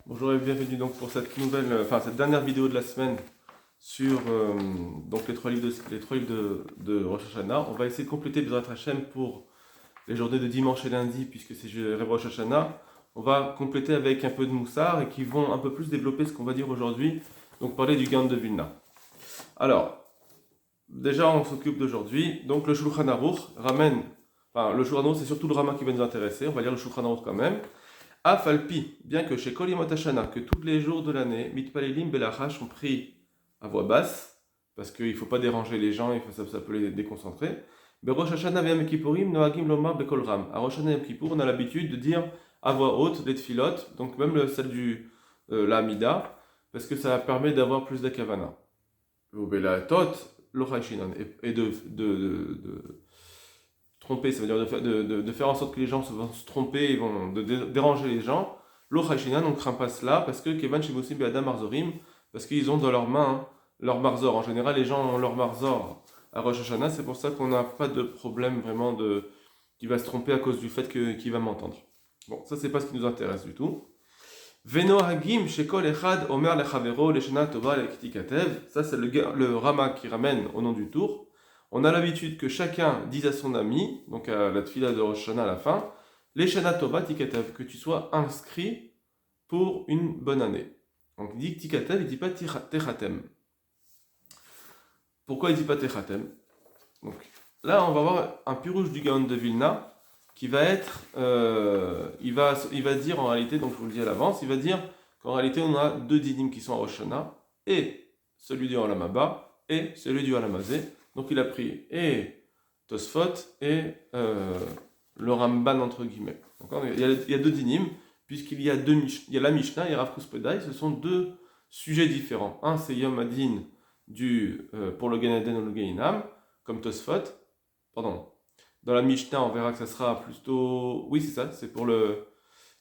Bonjour et bienvenue donc pour cette cette dernière vidéo de la semaine sur donc les trois livres de Rosh Hashanah. On va essayer de compléter Bezrat Hashem pour les journées de dimanche et lundi puisque c'est Rev Rosh Hashanah. On va compléter avec un peu de Moussar et qui vont un peu plus développer ce qu'on va dire aujourd'hui, donc parler du Gaon de Vilna. Alors, déjà on s'occupe d'aujourd'hui. Donc le Shulchan Aruch ramène, le Shulchan Aruch c'est surtout le Rama qui va nous intéresser, on va lire le Shulchan Aruch quand même. Afalpi, bien que chez Kol Yemot Hashana, que tous les jours de l'année, Mitpalelim Belachash sont pris à voix basse, parce qu'il ne faut pas déranger les gens, ça peut les déconcentrer. Berosh Hashana V'Yom Kippourim Noagim Lomar Bekol Ram. À Rosh Hashanah Yom Kippour, on a l'habitude de dire à voix haute des tfilotes, donc même celle du la Amida, parce que ça permet d'avoir plus de kavana. Tot, Lochaishinan, et de tromper, ça veut dire de faire en sorte que les gens vont se tromper et vont déranger les gens. L'Ochachina, on ne craint pas cela parce que Kevan Shibosim et Adam Marzorim, parce qu'ils ont dans leurs mains leur marzor. En général, les gens ont leur marzor à Rosh Hashanah, c'est pour ça qu'on n'a pas de problème vraiment qui va se tromper à cause du fait qu'il va m'entendre. Bon, ça c'est pas ce qui nous intéresse du tout. Veno Hagim Shekol Echad Omer Lechavero Leshana Tova Lektikatev, ça c'est le Rama qui ramène au nom du tour. On a l'habitude que chacun dise à son ami, donc à la tfila de Rosh Hashanah à la fin, Leshana Tova Tikatev, que tu sois inscrit pour une bonne année. Donc il dit Tikatev, il ne dit pas Techatem. Pourquoi il ne dit pas Techatem? Donc là, on va voir un pirouge du Gaon de Vilna qui va être, il va dire en réalité, donc je vous le dis à l'avance, il va dire qu'en réalité on a deux dinim qui sont à Rosh Hashanah, et celui du Olam Haba et celui du Olam Hazeh. Donc il a pris et Tosfot et le Ramban entre guillemets. Il y a deux dinim, puisqu'il y a il y a la Mishnah et Rav Kospedai, ce sont deux sujets différents. Un c'est Yom Adin pour le Gan Eden ou le Gainam, comme Tosfot. Pardon. Dans la Mishnah, on verra que ça sera plutôt. Oui, c'est ça, c'est pour le.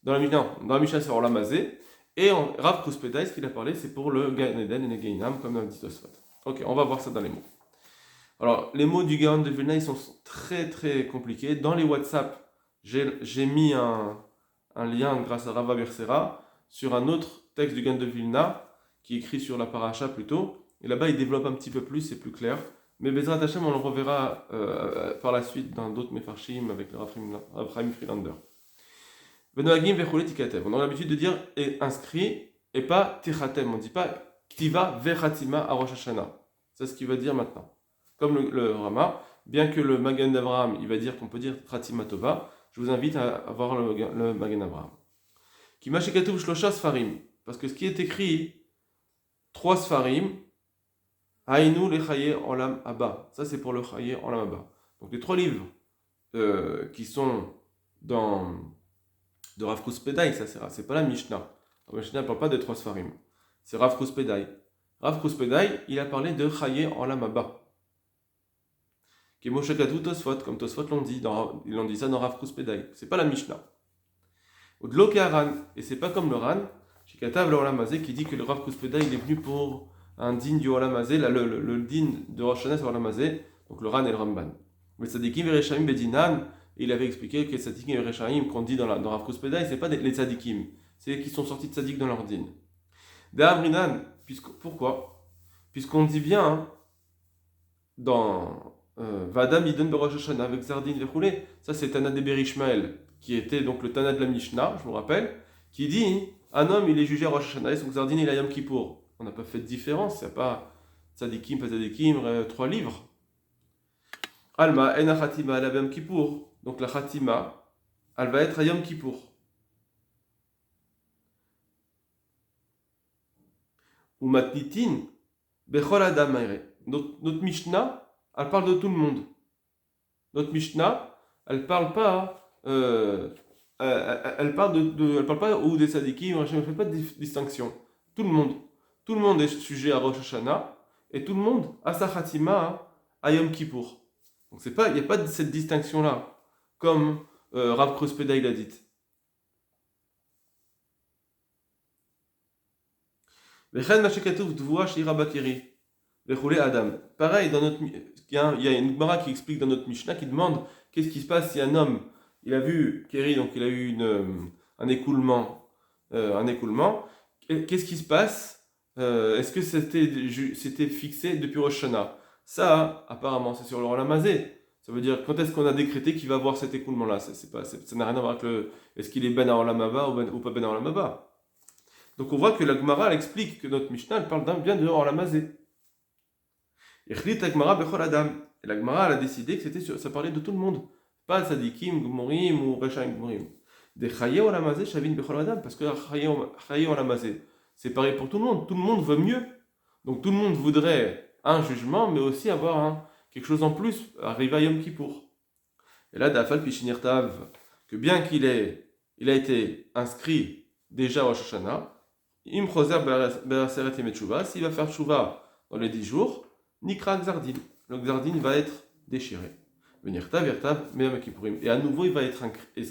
Dans la Mishnah, c'est pour Olam Hazeh. Et Rav Kospedai, ce qu'il a parlé, c'est pour le Gan Eden et le Gainam, comme a dit Tosfot. Ok, on va voir ça dans les mots. Alors, les mots du Gaon de Vilna, ils sont très très compliqués. Dans les WhatsApp, j'ai mis un lien grâce à Rava Bersera sur un autre texte du Gaon de Vilna, qui est écrit sur la paracha plutôt. Et là-bas, il développe un petit peu plus, c'est plus clair. Mais Bezrat Hashem, on le reverra par la suite dans d'autres Mefarshim avec le Raphaim Freelander. Benoagim vechoulet tikatev. On a l'habitude de dire inscrit et pas tichatem. On ne dit pas ktiva vechatima à Rosh Hashanah. C'est ce qu'il va dire maintenant. Comme le Rama, bien que le Magen d'Abraham, il va dire qu'on peut dire Tratima Tova, je vous invite à voir le Magen d'Abraham. Kimashekatuv Shlosha Sfarim, parce que ce qui est écrit, 3 Sfarim, Hainu Lechaye Olam Abba, ça c'est pour le Chaye Olam Abba. Donc les 3 livres qui sont de Rav Kospedai, ça c'est pas la Mishnah. La Mishnah ne parle pas de 3 Sfarim, c'est Rav Kospedai. Rav Kospedai, il a parlé de Chaye Olam Abba. Comme Tosfot ils l'ont dit ça dans Rav Kospedai. C'est pas la Mishnah. Ou de l'Okaran, et c'est pas comme le Ran, Shikatav le Olam Hazeh, qui dit que le Rav Kospedai il est venu pour un din du Olam Hazeh, le din de Rosh Hashanah sur Olam Hazeh, donc le Ran et le Ramban. Mais Tzadikim et Reshaim Bedinan, il avait expliqué que les Tzadikim et Reshaim qu'on dit dans Rav Kospedai, c'est pas les Tzadikim, c'est qui sont sortis de Tzadik dans leur din. D'Amrinan, pourquoi? Puisqu'on dit bien dans Vadam Iden Berosh Hashanah avec Zardin Vechoulé. Ça, c'est Tana de Berishmael, qui était donc le Tana de la Mishnah, je vous rappelle, qui dit un homme il est jugé à Rosh Hashanah et son Zardin il a Yom Kippour. On n'a pas fait de différence, il n'y a pas Tzadikim, pas Tzadikim, 3 livres. Alma, En Khatima, elle a Yom Kippour. Donc la Khatima, elle va être à Yom Kippour. Ou Matnitin, Bechol Adam notre Mishnah, elle parle de tout le monde. Notre Mishnah, elle parle pas, elle parle pas ou des sadikim, elle ne fait pas de distinction. Tout le monde est sujet à Rosh Hashanah et tout le monde a sa khatima à Yom Kippour. Donc il n'y a pas cette distinction là, comme Rav Kospedai l'a dit. Vechen mashekatuf dvoua shira bakiri. Adam. Pareil, il y a une Gemara qui explique dans notre Mishnah qui demande qu'est-ce qui se passe si un homme, il a vu Kéri, donc il a eu un écoulement un écoulement. Qu'est-ce qui se passe? Est-ce que c'était fixé depuis Rosh Hashanah? Ça, apparemment, c'est sur le Olam Hazé. Ça veut dire quand est-ce qu'on a décrété qu'il va avoir cet écoulement-là? Ça n'a rien à voir avec est-ce qu'il est Ben à Olam Haba ou pas Ben à Olam Haba. Donc on voit que la Gemara elle explique que notre Mishnah elle parle bien de Olam Hazé. Et la Gemara elle a décidé que ça parlait de tout le monde. Pas Sadikim, Gmorim ou Rechaim Gmorim. Des Chaye Olam Hazé, Shavin Bechol Adam. Parce que Chaye Olam Hazé, c'est pareil pour tout le monde. Tout le monde veut mieux. Donc tout le monde voudrait un jugement, mais aussi avoir quelque chose en plus, arriver à Yom Kippour. Et là, Dafal Pishinir Tav, que bien qu'il a été inscrit déjà au Rosh Hashanah, Im Choser Be'aseret Yemet Tshuva, s'il va faire Tshuva dans les 10 jours, Nikra Gzardin. Le Gzardin va être déchiré. Venir Tav, Yertav, Me'am Kippourim. Et à nouveau, il va être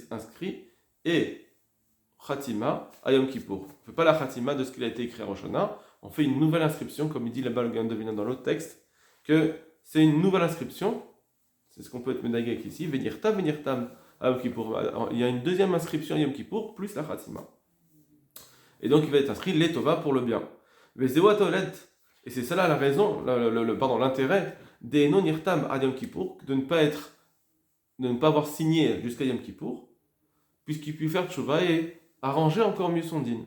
inscrit et Khatima à Yom Kippour. On ne fait pas la Khatima de ce qu'il a été écrit à Rosh Hashanah, on fait une nouvelle inscription, comme il dit là-bas le Gaon de Vilna dans l'autre texte, que c'est une nouvelle inscription, c'est ce qu'on peut être médaillé ici, Venir Tam à Yom Kippour. Il y a une deuxième inscription à Yom Kippour, plus la Khatima. Et donc il va être inscrit les Tova pour le bien. Et c'est ça là la raison, l'intérêt des non Nirtam à Yom Kippour, de ne pas avoir signé jusqu'à Yom Kippour, puisqu'il peut faire Tshuva et arranger encore mieux son din.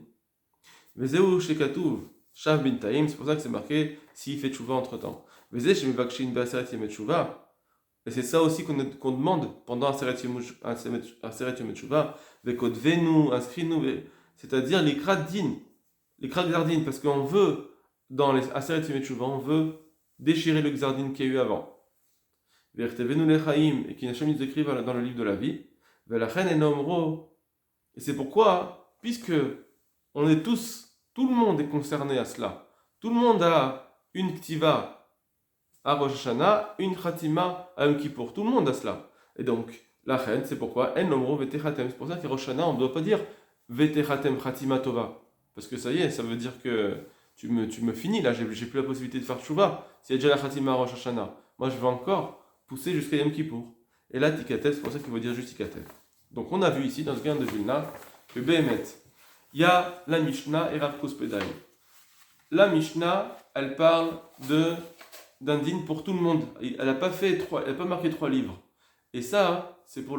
Vezeu shekatuv shav bintaim, c'est pour ça que c'est marqué s'il fait Tshuva entre temps. Vezeu shemivakshin be'aseret yemet Tshuva. Et c'est ça aussi qu'on demande pendant Aseret Yemet Tshuva, Vekodvenu, inscris-nous, c'est-à-dire les kradin, les gzardin, parce qu'on veut, dans les Aseret Yemet Tshuva, on veut déchirer le gzardin qu'il y a eu avant. Vertevenu lechaim, et qui Hashem nous écrit dans le livre de la vie, Velachen et nomro. Et c'est pourquoi, puisque on est tout le monde est concerné à cela, tout le monde a une ktiva à Rosh Hashanah, une Khatima à Yom Kippour. Tout le monde a cela. Et donc, la reine, c'est pourquoi En Nomro Vetechatem. C'est pour ça qu'à Rosh Hashanah, on ne doit pas dire Vetechatem Khatima Tova. Parce que ça y est, ça veut dire que tu me finis là, j'ai plus la possibilité de faire Tshuva. S'il y a déjà la Khatima à Rosh Hashanah, moi je vais encore pousser jusqu'à Yom Kippour. Et là, Tikatev, c'est pour ça qu'il faut dire juste Tikatev. Donc on a vu ici, dans ce gain de Vilna, que Behemet, il y a la Mishnah et Rav Kospedai. La Mishnah, elle parle d'un din pour tout le monde. Elle n'a pas marqué 3 livres. Et ça, c'est pour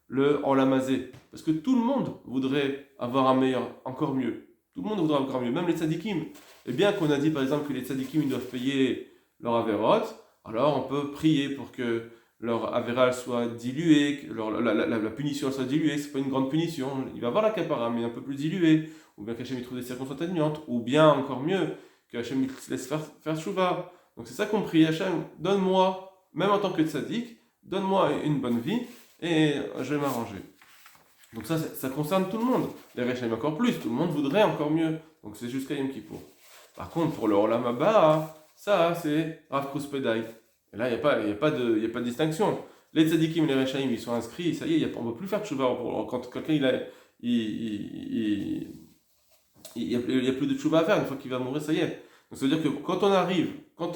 le Olam Hazé. Parce que tout le monde voudrait avoir un meilleur, encore mieux. Tout le monde voudrait encore mieux, même les tzadikim. Et bien qu'on a dit par exemple que les tzadikim ils doivent payer leur averot, alors on peut prier pour que leur avéral soit dilué, que la punition soit diluée, c'est pas une grande punition. Il va avoir la kapara, mais un peu plus diluée. Ou bien qu'Hachem trouve des circonstances atténuantes. Ou bien, encore mieux, qu'Hachem se laisse faire tshuva. Donc c'est ça qu'on prie, Hachem, donne-moi, même en tant que tzaddik, donne-moi une bonne vie et je vais m'arranger. Donc ça concerne tout le monde. Les Rechaim encore plus, tout le monde voudrait encore mieux. Donc c'est jusqu'à Yom Kippour. Par contre, pour le Olam Haba, ça c'est Rav Kospedai. Et là, il n'y a pas de distinction. Les tzaddikim et les Rechaim, ils sont inscrits, ça y est, on ne peut plus faire de tshuva. Quand quelqu'un il n'y a plus de tshuva à faire, une fois qu'il va mourir, ça y est. Donc ça veut dire que quand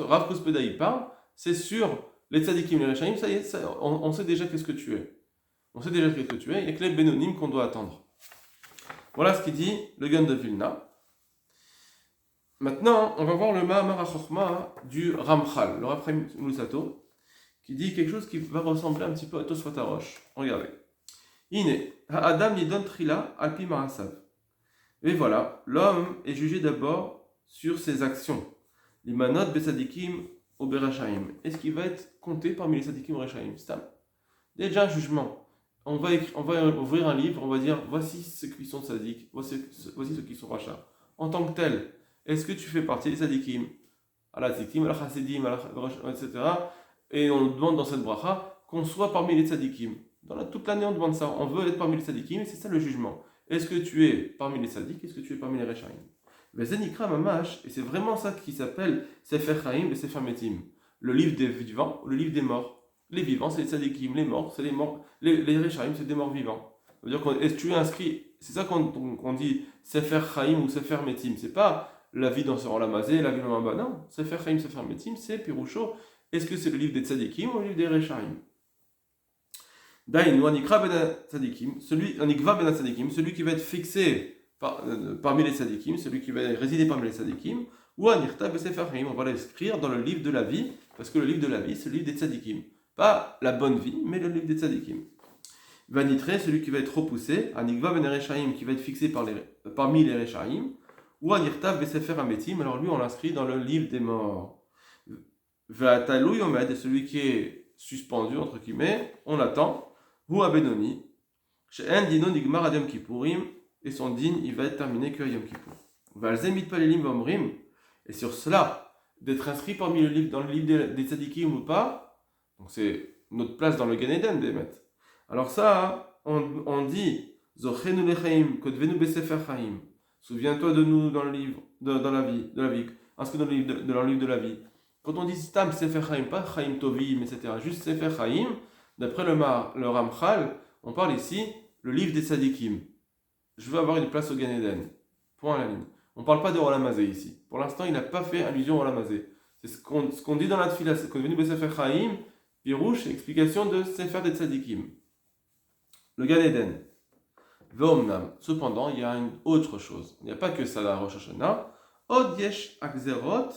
Rav Kospedai parle, c'est sur les tzadikim, les rechaim, ça y est, on sait déjà qu'est-ce que tu es. On sait déjà qu'est-ce que tu es, il n'y a que les bénonymes qu'on doit attendre. Voilà ce qu'il dit le Gaon de Vilna. Maintenant, on va voir le Mahamar HaChochma du Ramchal, le Rav Chaim Lusato, qui dit quelque chose qui va ressembler un petit peu à Tosfot HaRosh. Regardez. Ine, Ha'adam yidon trila alpi ma'asav. Et voilà, l'homme est jugé d'abord sur ses actions. Limanot besadikim ou berashaim. Est-ce qu'il va être compté parmi les sadikim ou berashaim? Il y a déjà un jugement. On va ouvrir un livre, on va dire voici ceux qui sont sadiques, voici ceux qui sont rachats. En tant que tel, est-ce que tu fais partie des sadikim? À la tzadikim, à la chassidim, etc. Et on demande dans cette bracha qu'on soit parmi les tzadikim. Toute l'année on demande ça. On veut être parmi les tzadikim et c'est ça le jugement. Est-ce que tu es parmi les sadiques? Est-ce que tu es parmi les rechaim? Mais Zenikra Mamash, et c'est vraiment ça qui s'appelle Sefer Chaim et Sefer Metim, le livre des vivants, le livre des morts. Les vivants, c'est les tzadikim, les morts, c'est les morts, les rechaim, c'est des morts vivants. Ça veut dire est-ce que tu es inscrit? C'est ça qu'on dit Sefer Chaim ou Sefer Metim. C'est pas la vie dans ce Olam Hazé, la vie dans Mamba. Non, Sefer Chaim, Sefer Metim, c'est Pirusho. Est-ce que c'est le livre des tzadikim ou le livre des rechaim? Dainu anikra ben tzadikim, anikva ben tzadikim, celui qui va être fixé parmi les tzadikim, celui qui va résider parmi les tzadikim, ou anirta besefer haim, on va l'écrire dans le livre de la vie, parce que le livre de la vie, c'est le livre des tzadikim. Pas la bonne vie, mais le livre des tzadikim. Vanitre, celui qui va être repoussé, anikva ben ereshaim, qui va être fixé parmi les ereshaim, ou anirta besefer hametim, alors lui on l'inscrit dans le livre des morts. Va'atalou yomed, celui qui est suspendu, entre guillemets, on attend. Ou à Benoni, chez un dino nigmar ad Yom Kippourim, et son din, il va être terminé que à Yom Kippour. Valzemit palelim vomrim, et sur cela, d'être inscrit parmi dans le livre des tzadikim ou pas, donc c'est notre place dans le Gan Eden, Bémet. Alors ça, on dit, Zochenu lechaim, kodvenu besefer chaim, souviens-toi de nous dans le livre, dans la vie, inscrit dans le livre de la vie. Quand on dit Stam Sefer Chaim, pas Chaim Tovim, etc., juste Sefer Chaim, d'après le Ramchal, on parle ici le livre des Tzadikim. Je veux avoir une place au Gan Eden. Point à la ligne. On ne parle pas de Olam Hazé ici. Pour l'instant, il n'a pas fait allusion au Olam Hazé. C'est ce qu'on dit dans la Tfila, c'est qu'on est venu Sefer Chaim, Pirouche, explication de Sefer des Tzadikim. Le Gan Eden. Ve'omnam. Cependant, il y a une autre chose. Il n'y a pas que ça, la Rosh Hashanah. Od yesh akzerot.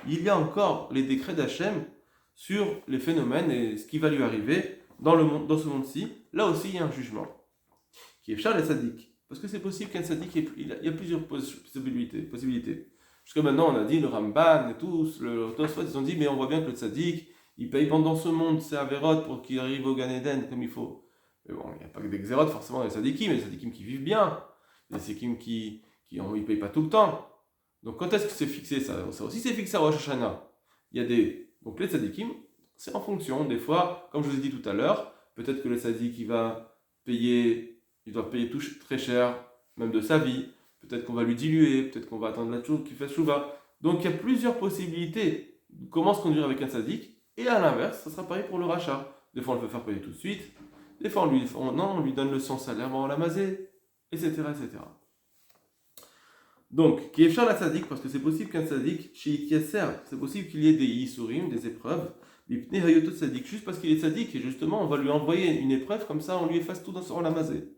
Il y a encore les décrets d'Hachem sur les phénomènes et ce qui va lui arriver dans ce monde-ci. Là aussi, il y a un jugement. Qui est Charles et Sadiq. Parce que c'est possible qu'un Sadiq, il y a plusieurs possibilités. Jusqu'à maintenant, on a dit le Ramban et tous, le Tosfot, ils ont dit, mais on voit bien que le Sadiq, il paye pendant ce monde ses Averot pour qu'il arrive au Gan Eden comme il faut. Mais bon, il n'y a pas que des Xérot forcément des Sadikim, mais des Sadikim qui vivent bien. Des Sadikim qui ne payent pas tout le temps. Donc quand est-ce que c'est fixé ça aussi c'est fixé à Rosh Hashanah. Donc les tzadikim, c'est en fonction. Des fois, comme je vous ai dit tout à l'heure, peut-être que le tzadik il doit payer tout très cher, même de sa vie. Peut-être qu'on va lui diluer, peut-être qu'on va attendre la chose qu'il fasse chouva. Donc il y a plusieurs possibilités de comment se conduire avec un tzadik. Et à l'inverse, ça sera pareil pour le rachat. Des fois on le fait faire payer tout de suite. Des fois on lui donne son salaire en l'amazé, etc., etc. Donc, qui est Charles la Tzadik, parce que c'est possible qu'un Tzadik, chez Yasser, c'est possible qu'il y ait des Yisurim, des épreuves, juste parce qu'il est Tzadik, et justement, on va lui envoyer une épreuve, comme ça, on lui efface tout dans son Ramazé.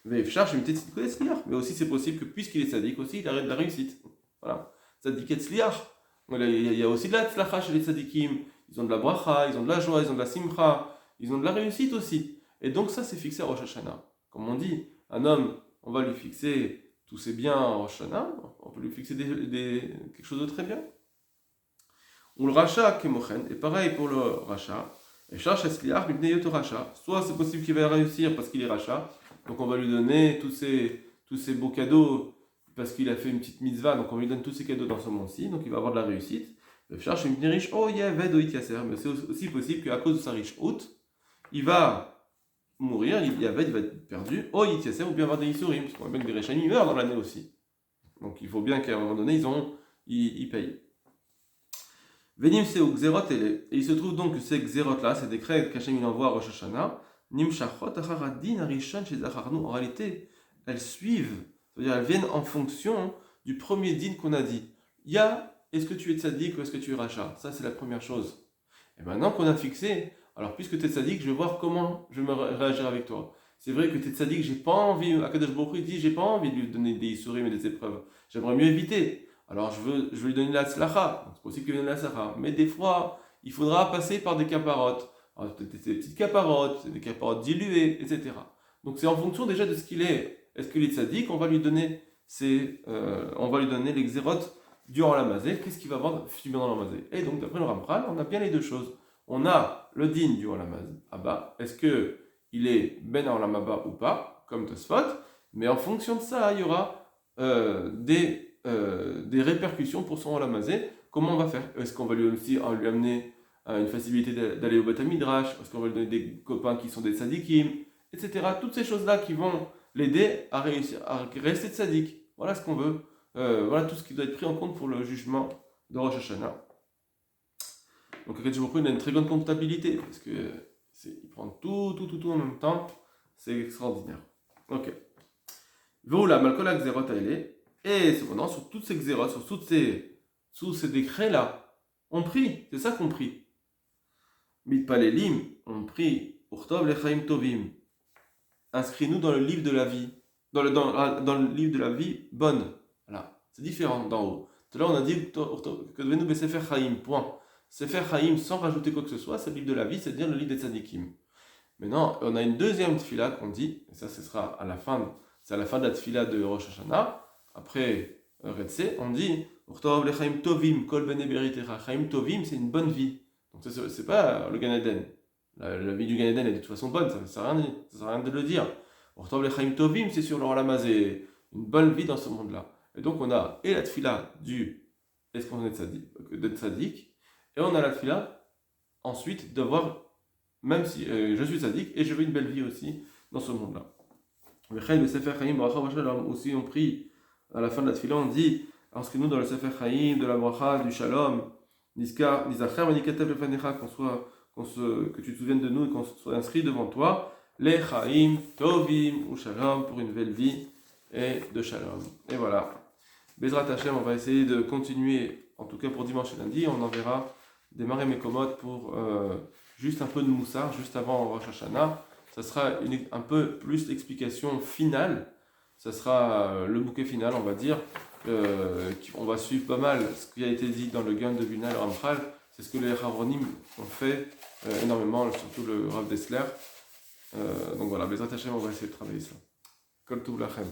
Mais aussi c'est possible que, puisqu'il est Tzadik, aussi, il arrête de la réussite. Voilà. Tzadik et Tzliach. Il y a aussi de la Tzlacha chez les Tzadikim. Ils ont de la bracha, ils ont de la joie, ils ont de la simcha, ils ont de la réussite aussi. Et donc, ça, c'est fixé à Rosh Hashanah. Comme on dit, un homme, on va lui fixer tous ses biens en Rosh Hashanah, on peut lui fixer quelque chose de très bien. Ou le rachat kemochen, et pareil pour le rachat. Et cherche esliach bibnei rachat. Soit c'est possible qu'il va réussir parce qu'il est rachat, donc on va lui donner tous ces beaux cadeaux parce qu'il a fait une petite mitzvah, donc on lui donne tous ces cadeaux dans ce monde-ci, donc il va avoir de la réussite. Le cherche une riche, oh yaved o ityaser, mais c'est aussi possible qu'à cause de sa riche haute, il va mourir, il va être perdu, oh Yityaser, ou bien avoir des Isurim, parce qu'on voit bien que des Réchanim meurent dans l'année aussi. Donc il faut bien qu'à un moment donné, ils payent. Venim Seu Xerot et il se trouve donc que ces Xerot là, ces décrets qu'Hachem il envoie à Rosh Hashanah, Nim Shachot Acharadin Arishon chez Zacharnu, en réalité, elles suivent, c'est-à-dire elles viennent en fonction du premier din qu'on a dit. Il y a, est-ce que tu es tzaddik ou est-ce que tu es rachat? Ça c'est la première chose. Et maintenant qu'on a fixé, alors puisque tu es tzaddik, je vais voir comment je vais réagir avec toi. C'est vrai que tu es tzaddik, j'ai pas envie, Akadosh Baruch Hu dit, j'ai pas envie de lui donner des isurim et des épreuves. J'aimerais mieux éviter. Alors je veux lui donner la tzlacha, c'est possible qu'il lui donne la tzlacha. Mais des fois, il faudra passer par des caparotes. Alors peut-être des petites caparotes, des caparotes diluées, etc. Donc c'est en fonction déjà de ce qu'il est. Est-ce qu'il est tzaddik? On va lui donner les xérotes durant la mazé. Qu'est-ce qu'il va vendre dans la mazé? Et donc d'après le Ramchal, on a bien les deux choses. On a le din du Olam Haba. Est-ce qu'il est ben Olam Haba ou pas, comme Tosfot? Mais en fonction de ça, il y aura des répercussions pour son Olam Hazé. Comment on va faire? Est-ce qu'on va lui amener une facilité d'aller au Beth Midrash? Est-ce qu'on va lui donner des copains qui sont des tzadikim, etc. Toutes ces choses-là qui vont l'aider à réussir à rester tzaddik. Voilà ce qu'on veut. Voilà tout ce qui doit être pris en compte pour le jugement de Rosh Hashanah. Donc Akadosh Baruch Hu, il a une très grande comptabilité, parce qu'il prend tout en même temps, c'est extraordinaire. Ok. Voilà, Malkola Xerot Aile, et cependant, sur toutes ces Xerot, sur tous ces décrets-là, on prie, c'est ça qu'on prie. Mitpalelim, on prie, Urtov lechaim tovim. Inscris-nous dans le livre de la vie. Dans le livre de la vie bonne. Voilà. C'est différent d'en haut. Tout à l'heure, on a dit que devez-nous Sefer Chaim, point. Sefer Chaim, sans rajouter quoi que ce soit, c'est le livre de la vie, c'est-à-dire le livre des tzadikim. Maintenant, on a une deuxième tfila qu'on dit, et ça, ce sera à la fin, c'est à la fin de la tfila de Rosh Hashanah, après Retse, on dit Urtov lechaim tovim, kol bene beritera. Chaim tovim, c'est une bonne vie. Donc, c'est pas le Gan Eden. La vie du Gan Eden est de toute façon bonne, ça ne sert à rien de le dire. Urtov lechaim tovim, c'est sur le Olam, c'est une bonne vie dans ce monde-là. Et donc, on a et la tfila du est-ce qu'on est tzaddik, et on a la tfila ensuite d'avoir, même si je suis tzaddik et je veux une belle vie aussi dans ce monde-là. Aussi, on prie à la fin de la tfila, on dit inscris-nous dans le Sefer Chaim, de la bracha, du shalom, que tu te souviennes de nous et qu'on soit inscrit devant toi, les Chaim, Tovim ou Shalom, pour une belle vie et de shalom. Et voilà. Bezrat Hashem, on va essayer de continuer, en tout cas pour dimanche et lundi, on enverra des marées mécomodes pour juste un peu de moussard, juste avant Rosh Hashanah. Ça sera un peu plus l'explication finale, ça sera le bouquet final, on va dire. On va suivre pas mal ce qui a été dit dans le Gan de Vilna, le Ramchal. C'est ce que les Chavonim ont fait énormément, surtout le Rav Dessler. Donc voilà, Bezrat Hashem, on va essayer de travailler ça. Kol Tov Lachem.